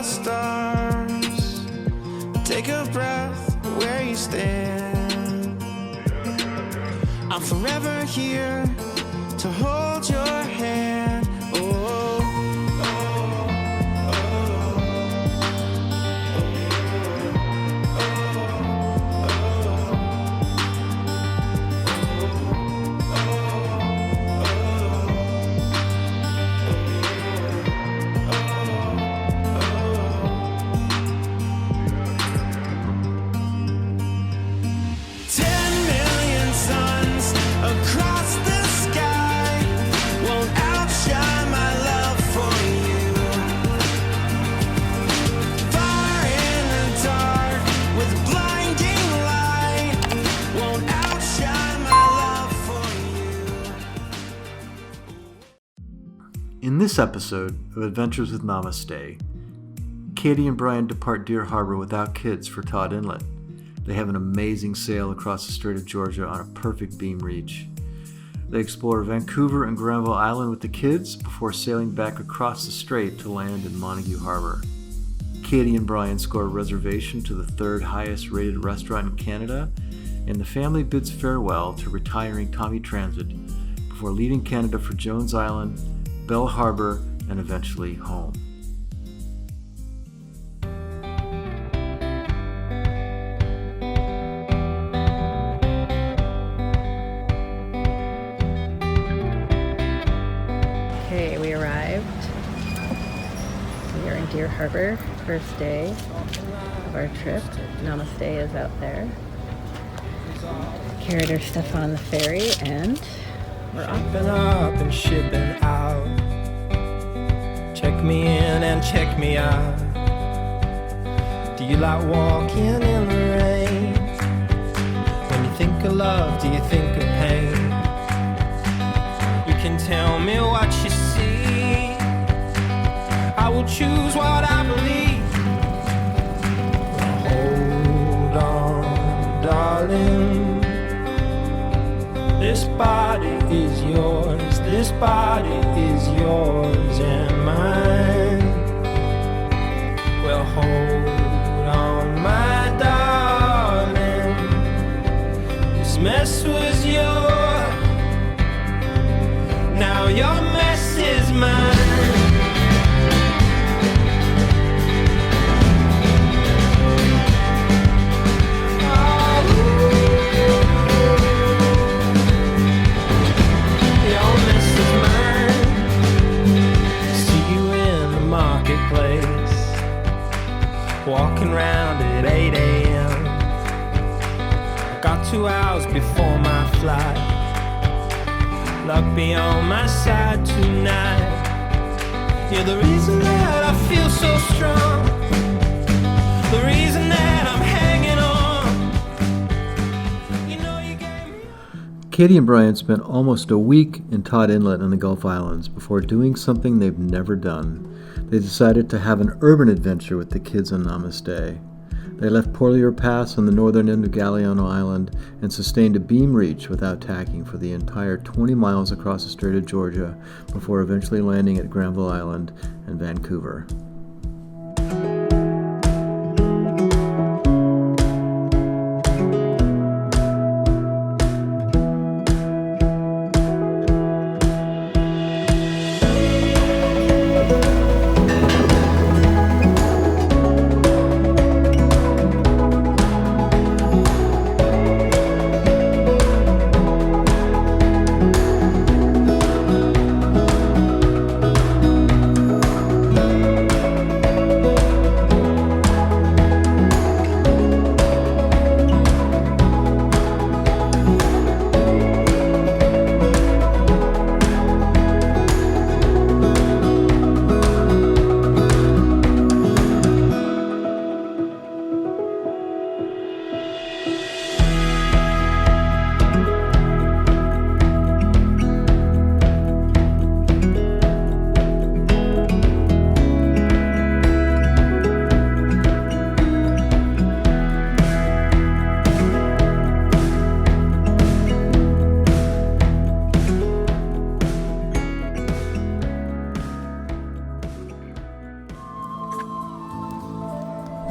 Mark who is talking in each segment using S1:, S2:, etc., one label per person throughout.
S1: stars. Take a breath where you stand. I'm forever here to hold your hand. Oh,
S2: in this episode of Adventures with Namaste, Katie and Brian depart Deer Harbor without kids for Todd Inlet. They have an amazing sail across the Strait of Georgia on a perfect beam reach. They explore Vancouver and Granville Island with the kids before sailing back across the strait to land in Montague Harbor. Katie and Brian score a reservation to the third highest rated restaurant in Canada, and the family bids farewell to retiring Tommy Transit before leaving Canada for Jones Island, Bell Harbor, and eventually home.
S3: Okay, we arrived. We are in Deer Harbor, first day of our trip. Namaste is out there. Carried our stuff on the ferry and we're off.
S4: Shipping up and shipping out. Check me in and check me out. Do you like walking in the rain? When you think of love, do you think of pain? You can tell me what you see. I will choose what I believe. Hold on, darling. This body is yours, this body is yours and mine. Well, hold on, my darling. This mess was yours, now your mess is mine. Walking round at 8 a.m. Got 2 hours before my flight. Luck be on my side tonight. You're the reason that I feel so strong. The reason that I'm hanging on. You know you gave me...
S2: Katie and Brian spent almost a week in Todd Inlet in the Gulf Islands before doing something they've never done. They decided to have an urban adventure with the kids on Namaste. They left Porlier Pass on the northern end of Galiano Island and sustained a beam reach without tacking for the entire 20 miles across the Strait of Georgia before eventually landing at Granville Island and Vancouver.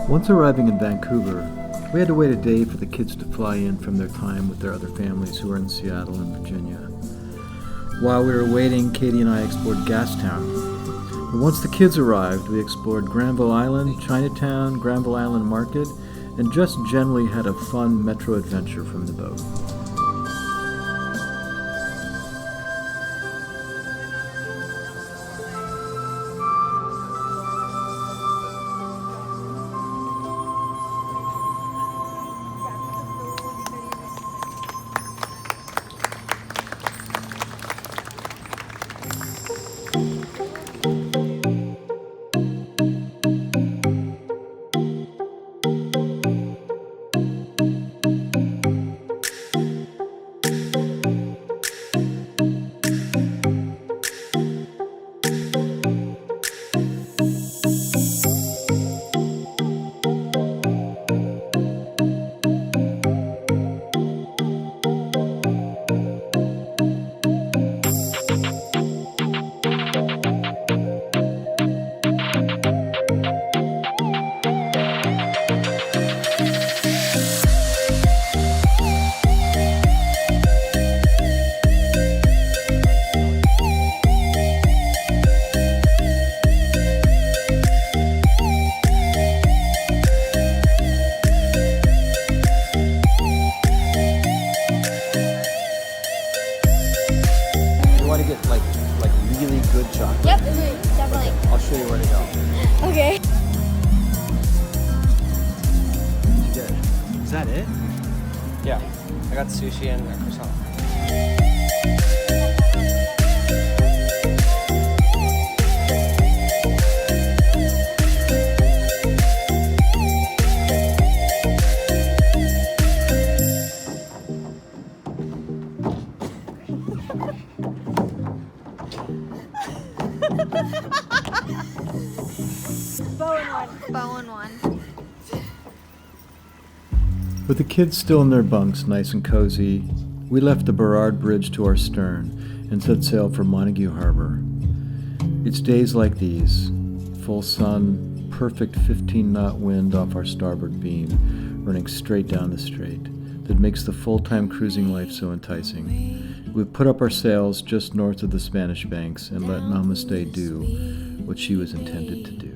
S2: Once arriving in Vancouver, we had to wait a day for the kids to fly in from their time with their other families who were in Seattle and Virginia. While we were waiting, Katie and I explored Gastown. And once the kids arrived, we explored Granville Island, Chinatown, Granville Island Market, and just generally had a fun metro adventure from the boat. Really good chocolate.
S5: Yep, definitely.
S2: I'll show you where to go.
S5: Okay.
S2: You did. Is that it?
S6: Yeah, I got sushi and a croissant.
S5: Bow and one.
S2: With the kids still in their bunks, nice and cozy, we left the Burrard Bridge to our stern and set sail for Montague Harbor. It's days like these, full sun, perfect 15-knot wind off our starboard beam, running straight down the strait, that makes the full-time cruising life so enticing. We put up our sails just north of the Spanish Banks and let Namaste do what she was intended to do.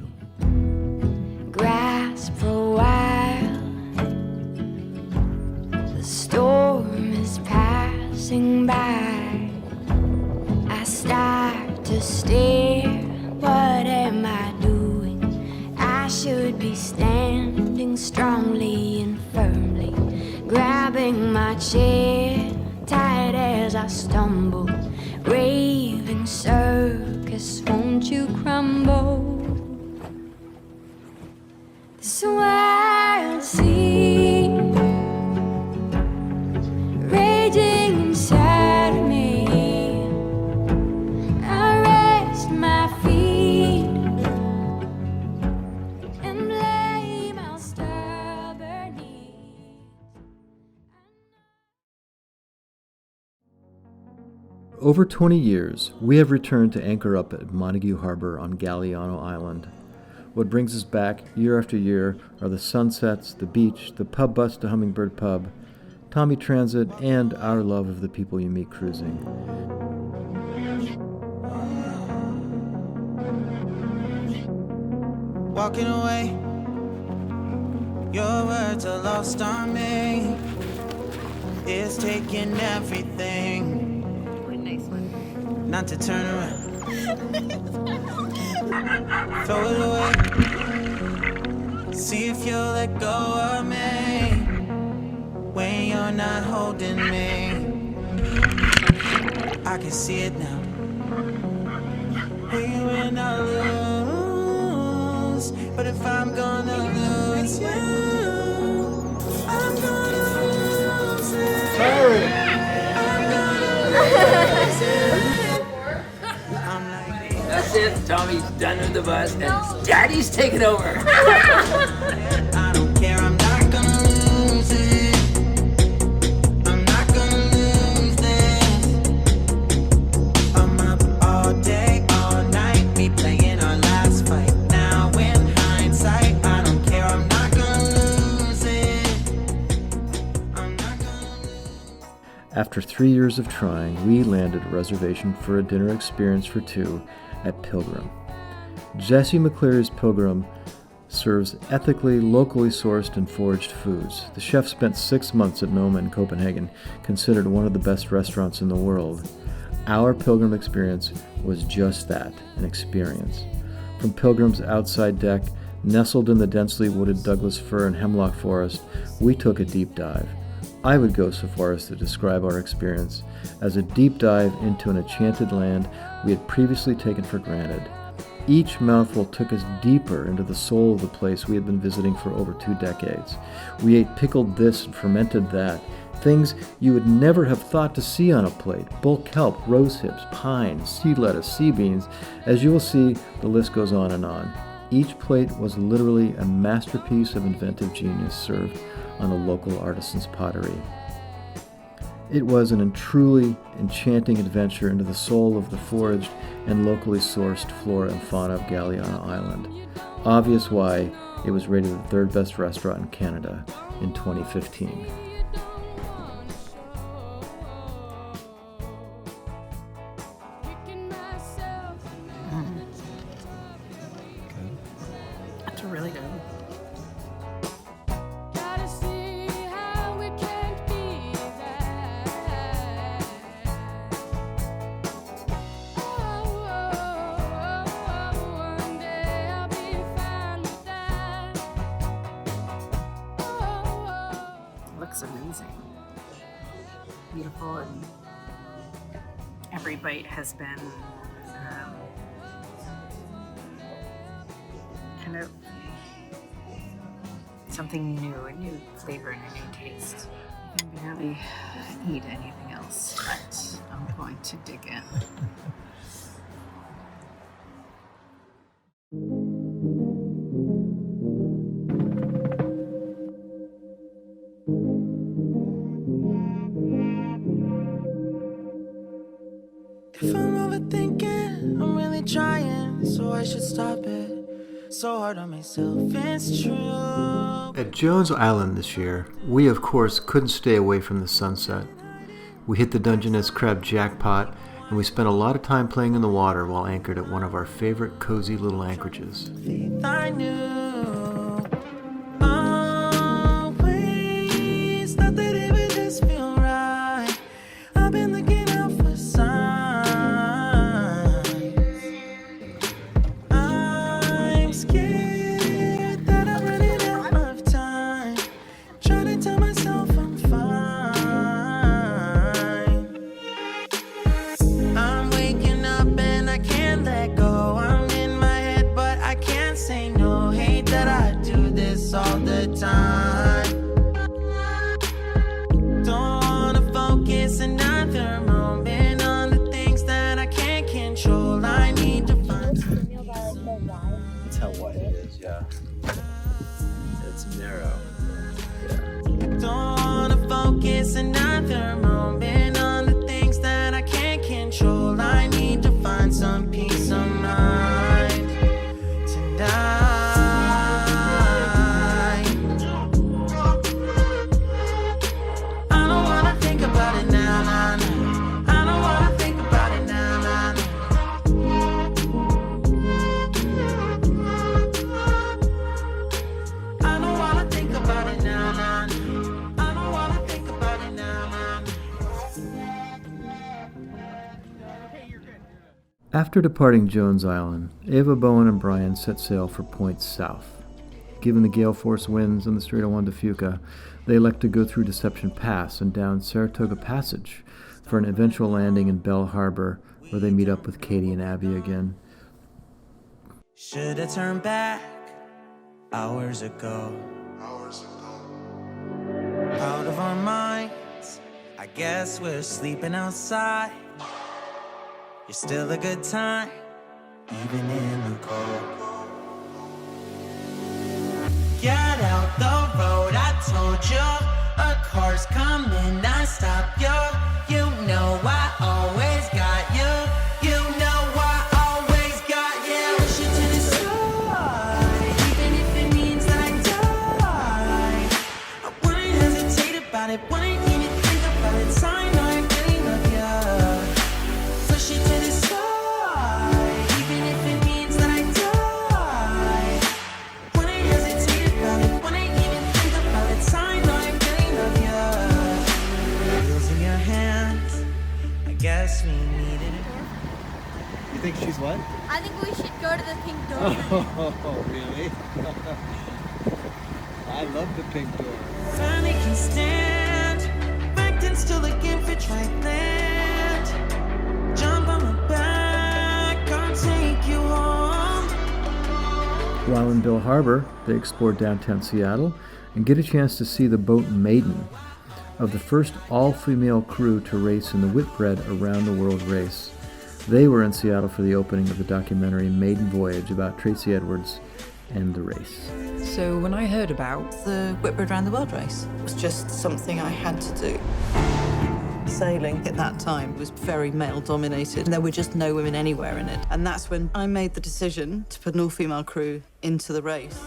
S7: Grasp for a while, the storm is passing by. I start to stare, what am I doing? I should be standing strongly and firmly, grabbing my chair tight as I stumble, raving circus, won't you crumble? This wild sea raging inside of me, I rest my feet and blame our stubborn knees.
S2: Over 20 years, we have returned to anchor up at Montague Harbor on Galiano Island. What brings us back year after year are the sunsets, the beach, the pub bus to Hummingbird Pub, Tommy Transit, and our love of the people you meet cruising.
S1: Walking away, your words are lost on me. It's taking everything.
S3: Nice one.
S1: Not to turn around. Throw it away. See if you'll let go of me when you're not holding me. I can see it now. We win or lose, but if I'm gonna lose you, I'm gonna lose it.
S6: Sorry.
S1: I'm gonna lose it.
S8: That's it. Tommy's done with the bus, and Daddy's taking over.
S1: I don't care, I'm not gonna lose it. I'm not gonna lose this. I'm up all day, all night, we playing our last fight. Now in hindsight, I don't care, I'm not
S2: After 3 years of trying, we landed a reservation for a dinner experience for two at Pilgrim. Jesse McCleary's Pilgrim serves ethically, locally sourced and foraged foods. The chef spent 6 months at Noma in Copenhagen, considered one of the best restaurants in the world. Our Pilgrim experience was just that, an experience. From Pilgrim's outside deck, nestled in the densely wooded Douglas fir and hemlock forest, we took a deep dive. I would go so far as to describe our experience as a deep dive into an enchanted land we had previously taken for granted. Each mouthful took us deeper into the soul of the place we had been visiting for over 2 decades. We ate pickled this and fermented that, things you would never have thought to see on a plate: bull kelp, rose hips, pine, sea lettuce, sea beans. As you will see, the list goes on and on. Each plate was literally a masterpiece of inventive genius served on a local artisan's pottery. It was an truly enchanting adventure into the soul of the foraged and locally sourced flora and fauna of Galiana Island. Obvious why it was rated the 3rd best restaurant in Canada in 2015.
S9: That's really good.
S7: Gotta see how it can't be that. One day I'll be fine with that.
S9: Looks amazing. Beautiful, and every bite has been kind of something new, a new flavor and a new taste. I can barely eat anything else, but I'm going to dig in.
S1: If I'm overthinking, I'm really trying, so I should stop it. So hard on myself, it's true.
S2: At Jones Island this year, we of course couldn't stay away from the sunset. We hit the Dungeness crab jackpot, and we spent a lot of time playing in the water while anchored at one of our favorite cozy little anchorages.
S1: Faith I knew, always thought that it would just feel right. I've been looking out for signs. I'm scared that I'm running out of time, trying to tell myself I'm fine. I'm waking up and I can't let go. I'm in my head, but I can't say no. Hate that I do this all the time. Don't wanna focus another moment on the things that I can't control. I need to find some peace of mind.
S2: That's how wide it is, yeah. It's narrow.
S1: Don't wanna focus another moment on the things that I can't control. I need to find some peace of mind tonight. I don't wanna think about it now, nah, nah. I don't wanna think about it now, nah, nah. I don't wanna think about it now, nah, nah. I don't wanna think about it now, nah, nah.
S2: After departing Jones Island, Ava, Bowen, and Brian set sail for points south. Given the gale force winds in the Strait of Juan de Fuca, they elect to go through Deception Pass and down Saratoga Passage for an eventual landing in Bell Harbor, where they meet up with Katie and Abby again.
S1: Should've turned back hours ago. Out of our minds, I guess we're sleeping outside. You're still a good time, even in the cold. Get out the road, I told you. A car's coming, I stop you. You know I always got you. You know I always got you. Push it to the side, even if it means I die. I wouldn't hesitate about it, wouldn't even think about it. Sign
S2: what?
S5: I think we should go to the Pink Door.
S2: Oh, really? I love the pink door.
S1: Finally can stand, backed and still looking for dry land. Jump on my back, I'll take you home.
S2: While in Bill Harbor, they explored downtown Seattle and get a chance to see the boat Maiden, of the first all-female crew to race in the Whitbred Around the World race. They were in Seattle for the opening of the documentary Maiden Voyage about Tracy Edwards and the race.
S9: So when I heard about the Whitbred Round the World race, it was just something I had to do. Sailing at that time was very male-dominated, and there were just no women anywhere in it. And that's when I made the decision to put an all-female crew into the race.